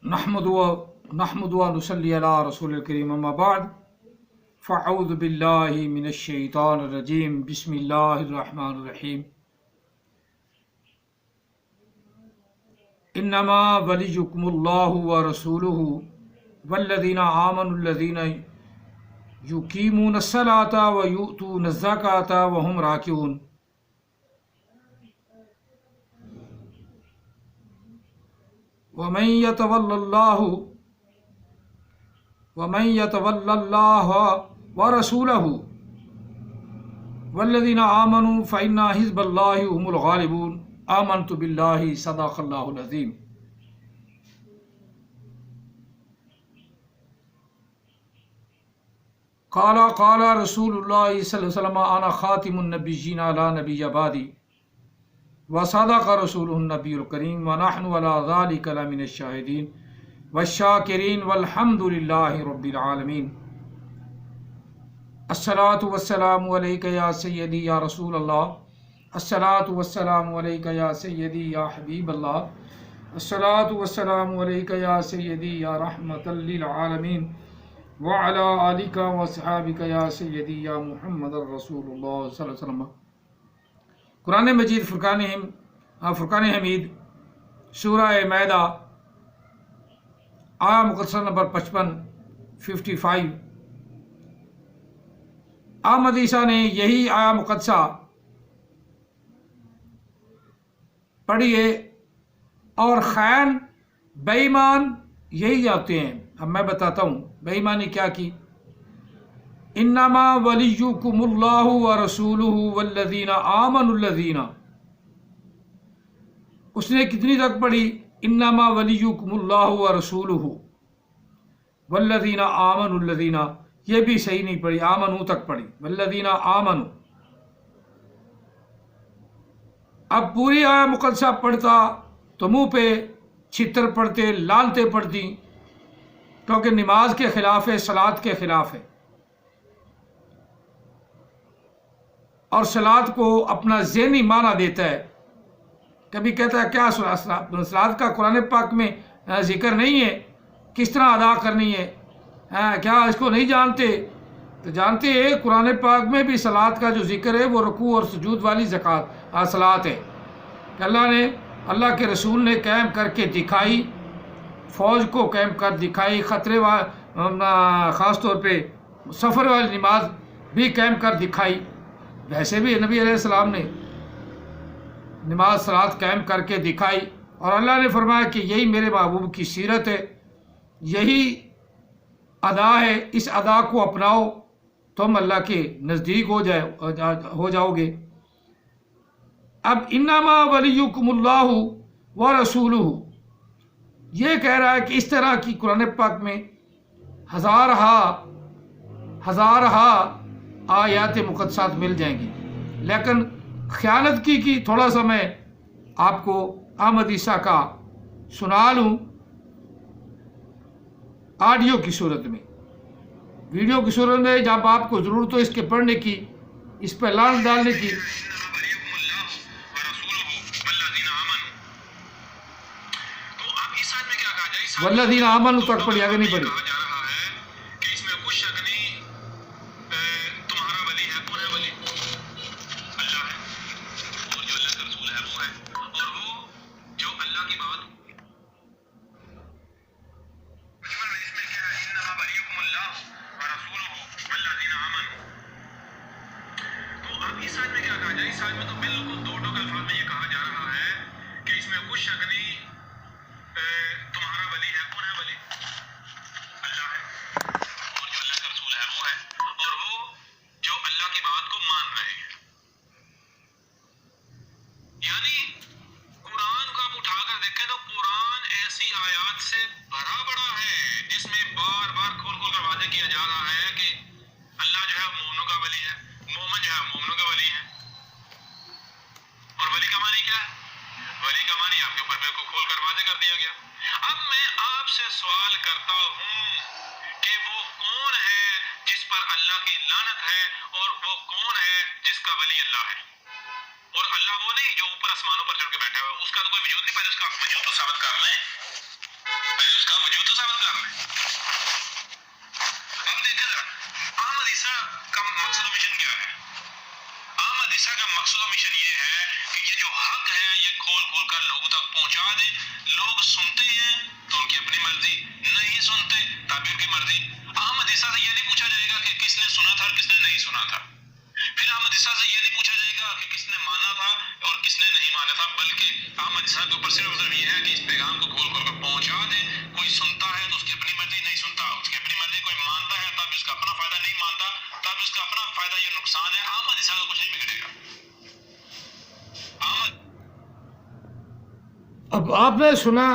نحمد و نصلی علی رسول الکریم اما بعد فاعوذ باللہ من الشیطان الرجیم بسم اللہ الرحمن الرحیم انما ولیکم اللہ ورسولہ والذین آمنوا الذین یقیمون الصلاۃ ویؤتون الزکاۃ وهم راکعون ومن يتول الله ورسوله والذين آمنوا فإن حزب الله هم الغالبون آمنت بالله صدق الله العظيم. قال رسول الله صلى الله عليه وسلم أنا خاتم النبيين لا نبي بعدي وصدق رسوله النبي الكريم ونحن على ذلك لمن الشاهدين والشاكرين والحمد لله رب العالمين. الصلاة والسلام عليك يا سيدي يا رسول الله، الصلاة والسلام عليك يا سيدي يا حبيب الله، الصلاة والسلام عليك يا سيدي يا رحمة للعالمين وعلى آلك وصحابك يا سيدي يا محمد رسول الله صلى الله عليه وسلم. قرآن مجید فرقان حمید سورہ مائدہ آیا مقدسہ نمبر 55 احمد عیسیٰ نے یہی آیا مقدسہ پڑھی ہے اور خائن بے ایمان یہی آتے ہیں. اب میں بتاتا ہوں بے ایمانی کیا کی. انما ولیکم اللہ ورسولہ والذین آمنوا الذین، اس نے کتنی تک پڑھی؟ انما ولیکم اللہ ورسولہ والذین آمنوا الذین، یہ بھی صحیح نہیں پڑھی، آمنوا تک پڑھی، والذین آمنوا. اب پوری آیہ مقدسہ پڑھتا تو منہ پہ چھتر پڑتے، لالتے پڑتی، کیونکہ نماز کے خلاف ہے، صلاۃ کے خلاف ہے، اور صلاۃ کو اپنا ذہنی معنی دیتا ہے. کبھی کہتا ہے کیا صلاۃ کا قرآن پاک میں ذکر نہیں ہے، کس طرح ادا کرنی ہے، کیا اس کو نہیں جانتے؟ تو جانتے ہیں قرآن پاک میں بھی صلاۃ کا جو ذکر ہے وہ رکوع اور سجود والی صلاۃ ہے کہ اللہ کے رسول نے قائم کر کے دکھائی، فوج کو قائم کر دکھائی، خطرے خاص طور پہ سفر والی نماز بھی قائم کر دکھائی. ویسے بھی نبی علیہ السلام نے نماز صلاۃ قائم کر کے دکھائی، اور اللہ نے فرمایا کہ یہی میرے محبوب کی سیرت ہے، یہی ادا ہے، اس ادا کو اپناؤ تم اللہ کے نزدیک ہو جاؤ گے. اب انما ولیکم اللہ ورسولہ یہ کہہ رہا ہے کہ اس طرح کی قرآن پاک میں ہزارہا آیات مقدسات مل جائیں گی، لیکن خیانت کی تھوڑا سا میں آپ کو احمد عیسیٰ کا سنا لوں آڈیو کی صورت میں. ویڈیو کی صورت میں جب آپ کو ضرورت ہو اس کے پڑھنے کی، اس پہ لانچ ڈالنے کی. والذین آمنوا تک پڑھی، آگے نہیں پڑھی. سوال کرتا ہوں کہ وہ کون ہے جس پر اللہ کی لعنت ہے اور وہ کون ہے جس کا ولی اللہ ہے؟ اور اللہ وہ نہیں جو اوپر آسمانوں پر چڑھ کے بیٹھا ہوا ہے، اس کا تو کوئی وجود نہیں، پہلے اس کا وجود تو ثابت کر لیں، پہلے اس کا कर लें। अब देखें जरा अहमद ईसा का मकसद मिशन क्या है। अहमद ईसा का मकसद मिशन ये है कि ये जो हक है ये खोल खोल कर लोगों तक पहुंचा दे। लोग सुनते हैं तो उनकी अपनी मर्जी, नहीं सुनते तब भी उनकी मर्जी। अहमद ईसा से ये नहीं पूछा जाएगा कि किसने सुना था और किसने नहीं सुना था। फिर अहमद ईसा से ये नहीं पूछा जाएगा कि किसने माना था और किसने नहीं माना था, बल्कि अहमद ईसा के ऊपर सिर्फ ये है कि इस पैगाम को खोल खोल कर पहुंचा दे। कोई सुनता है तो उसकी अपनी मर्जी, नहीं सुनता उसकी अपनी मर्जी। कोई मानता है तब उसका अपना फायदा, नहीं मानता तब उसका अपना फायदा या नुकसान है। अहमद ईसा का कुछ नहीं बिगड़ेगा। अब आपने सुना,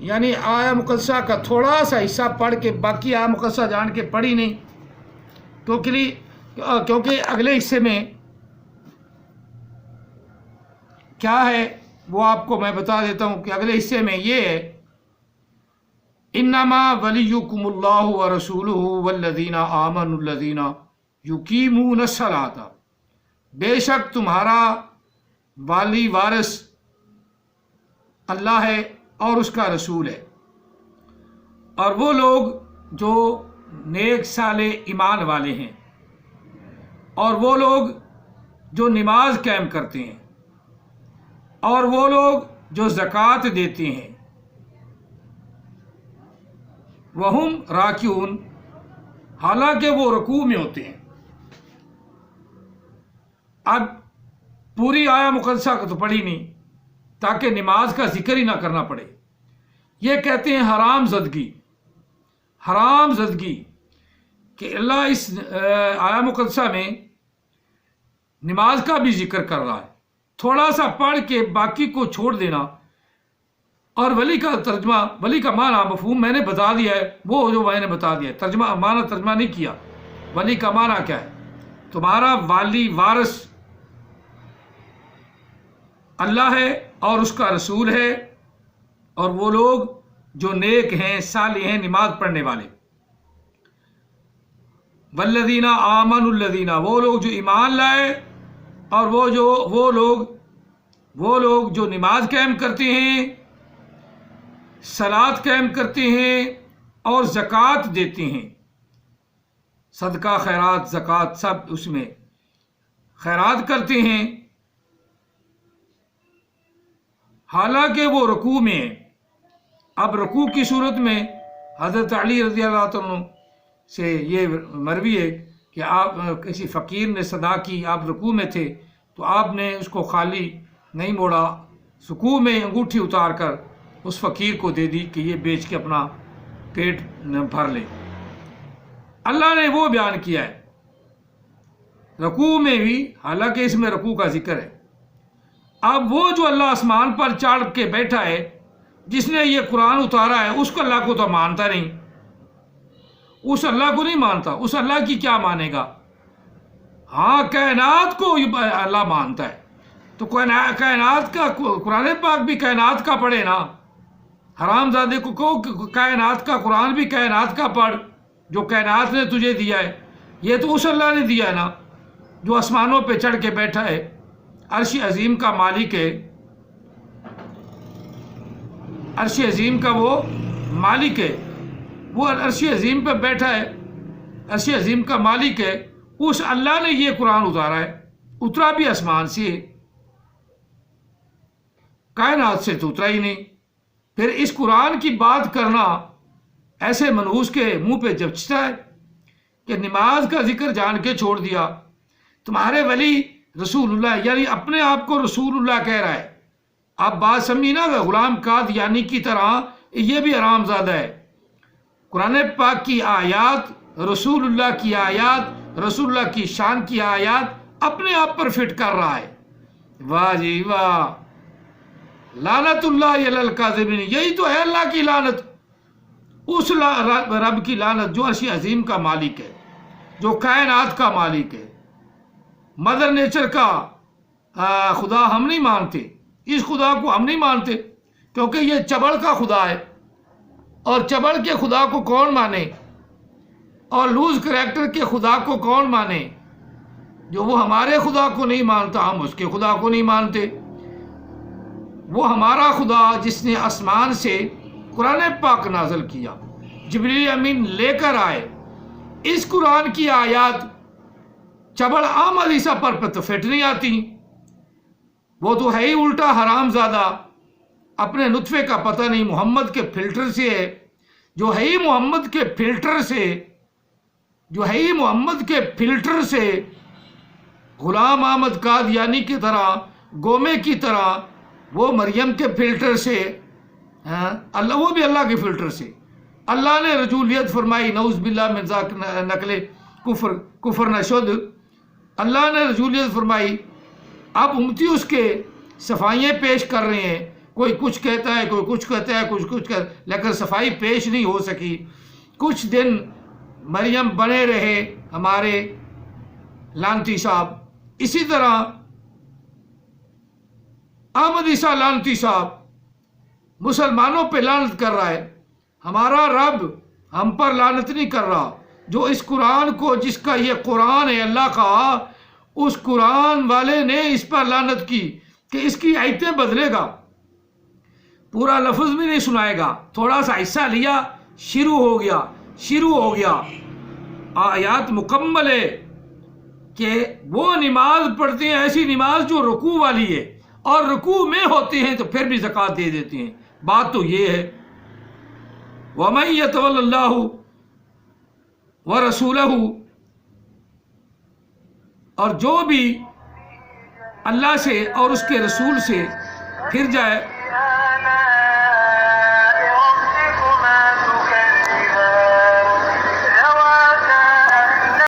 यानी आया मुकद्दसा का थोड़ा सा हिस्सा पढ़ के, बाकी आया मुकद्दसा जान के पढ़ी नहीं, क्योंकि अगले हिस्से में क्या है वो आपको मैं बता देता हूँ कि अगले हिस्से में ये है, इन्नमा वलियुकुमुल्लाहु व रसूलुहु वल्लज़ीना आमनुल्लज़ीना युकीमूनस्सलाता, बेशक तुम्हारा वाली वारिस अल्लाह है और उसका रसूल है, और वो लोग जो नेक साले ईमान वाले हैं, और वो लोग जो नमाज कायम करते हैं, और वो लोग जो ज़कात देते हैं, वहुम राकिऊन, हालांकि वो रुकू में होते हैं। अब पूरी आया मुकद्दसा को तो पढ़ी नहीं ताकि नमाज का जिक्र ही ना करना पड़े। ये कहते हैं हराम ज़दगी कि अल्लाह इस आया मुकद्दसा में नमाज का भी जिक्र कर रहा है। थोड़ा सा पढ़ के बाकी को छोड़ देना, और वली का तर्जमा, वली का माना मफहूम मैंने बता दिया है, वो जो मैंने बता दिया है, तर्जमा नहीं किया। वली का माना क्या है? तुम्हारा वाली वारिस अल्लाह है और उसका रसूल है, और वो लोग जो नेक हैं, सालिह हैं, नमाज पढ़ने वाले। वल्लज़ीना आमनुल्लज़ीना, वो लोग जो ईमान लाए, और वो लोग जो नमाज कायम करते हैं, सलात कायम करते हैं और ज़कात देते हैं। सदका, खैरात, ज़कात सब उसमें खैरात करते हैं, हालांकि वो रुकू में है। अब रुकू की सूरत में हज़रत अली रज़ी अल्लाह तआला से ये मरवी है कि आप किसी फ़कीर ने सदा की, आप रुकू में थे तो आपने उसको खाली नहीं मोड़ा, रुकू में अंगूठी उतार कर उस फ़कीर को दे दी कि ये बेच के अपना पेट भर ले। अल्लाह ने वो बयान किया है रुकू में भी, हालांकि इसमें रुकू का जिक्र है। अब वो जो अल्लाह आसमान पर चढ़ के बैठा है, जिसने ये कुरान उतारा है, उसको अल्लाह को तो मानता नहीं, उस अल्लाह को नहीं मानता, उस अल्लाह की क्या मानेगा? हाँ, कायनात को अल्लाह मानता है, तो कायनात का कुरान पाक भी कायनात का पढ़े ना। हरामजादे को कहो कायनात का कुरान भी कायनात का पढ़, जो कायनात ने तुझे दिया है। ये तो उस अल्लाह ने दिया है ना, जो आसमानों पे चढ़ के बैठा है, अर्श अजीम का मालिक है, अर्श अजीम का वो मालिक है, वो अर्श अजीम पे बैठा है, अर्श अजीम का मालिक है। उस अल्लाह ने ये कुरान उतारा है, उतरा भी आसमान से, कायनात से तो उतरा ही नहीं। फिर इस कुरान की बात करना ऐसे मनहूस के मुंह पे जचता है कि नमाज का जिक्र जान के छोड़ दिया। तुम्हारे वली रसूलुल्लाह, यानी अपने आप को रसूलुल्लाह कह रहा है। आप बात समझी ना, गुलाम कादियानी की तरह ये भी हरामज़ादा है। कुरान पाक की आयात, रसूलुल्लाह की आयात, रसूलुल्लाह की शान की आयात अपने आप पर फिट कर रहा है। वाह जी वाह, लानतुल्लाह अलल काज़िबीन, यही तो है अल्लाह की लानत, उस रब की लानत जो अर्श अजीम का मालिक है, जो कायनात का मालिक है। मदर नेचर का खुदा हम नहीं मानते, इस खुदा को हम नहीं मानते, क्योंकि ये चबड़ का खुदा है, और चबड़ के खुदा को कौन माने, और लूज करैक्टर के खुदा को कौन माने? जो वो हमारे खुदा को नहीं मानता, हम उसके खुदा को नहीं मानते। वो हमारा खुदा जिसने आसमान से قرآن پاک نازل کیا، جبریل امین لے کر آئے، اس قرآن کی آیات چبڑ احمد عیسیٰ پر تو فٹ نہیں آتی، وہ تو ہے ہی الٹا حرام زادہ، اپنے نطفے کا پتہ نہیں، محمد کے فلٹر سے ہے، جو ہے ہی محمد کے فلٹر سے، جو ہے ہی محمد کے فلٹر سے، غلام احمد قادیانی کی طرح، گومے کی طرح، وہ مریم کے فلٹر سے، اللہ وہ بھی اللہ کے فلٹر سے، اللہ نے رجولیت فرمائی، نعوذ باللہ من ذاک نقل کفر نشد، اللہ نے رجولیت فرمائی، اب امتی اس کے صفائیاں پیش کر رہے ہیں، کوئی کچھ کہتا ہے، کوئی کچھ کہتا ہے، کچھ کہتا ہے، لیکن صفائی پیش نہیں ہو سکی، کچھ دن مریم بنے رہے ہمارے لانتی صاحب، اسی طرح احمد عیسیٰ لانتی صاحب مسلمانوں پہ لعنت کر رہا ہے، ہمارا رب ہم پر لعنت نہیں کر رہا، جو اس قرآن کو، جس کا یہ قرآن ہے اللہ کا، اس قرآن والے نے اس پر لعنت کی کہ اس کی آیتیں بدلے گا، پورا لفظ بھی نہیں سنائے گا، تھوڑا سا حصہ لیا، شروع ہو گیا، آیات مکمل ہے کہ وہ نماز پڑھتے ہیں، ایسی نماز جو رکوع والی ہے، اور رکوع میں ہوتے ہیں تو پھر بھی زکوٰۃ دے دیتے ہیں، بات تو یہ ہے، وَمَن يَتَوَلَّ اللَّهُ وَرَسُولَهُ، اور جو بھی اللہ سے اور اس کے رسول سے پھر جائے،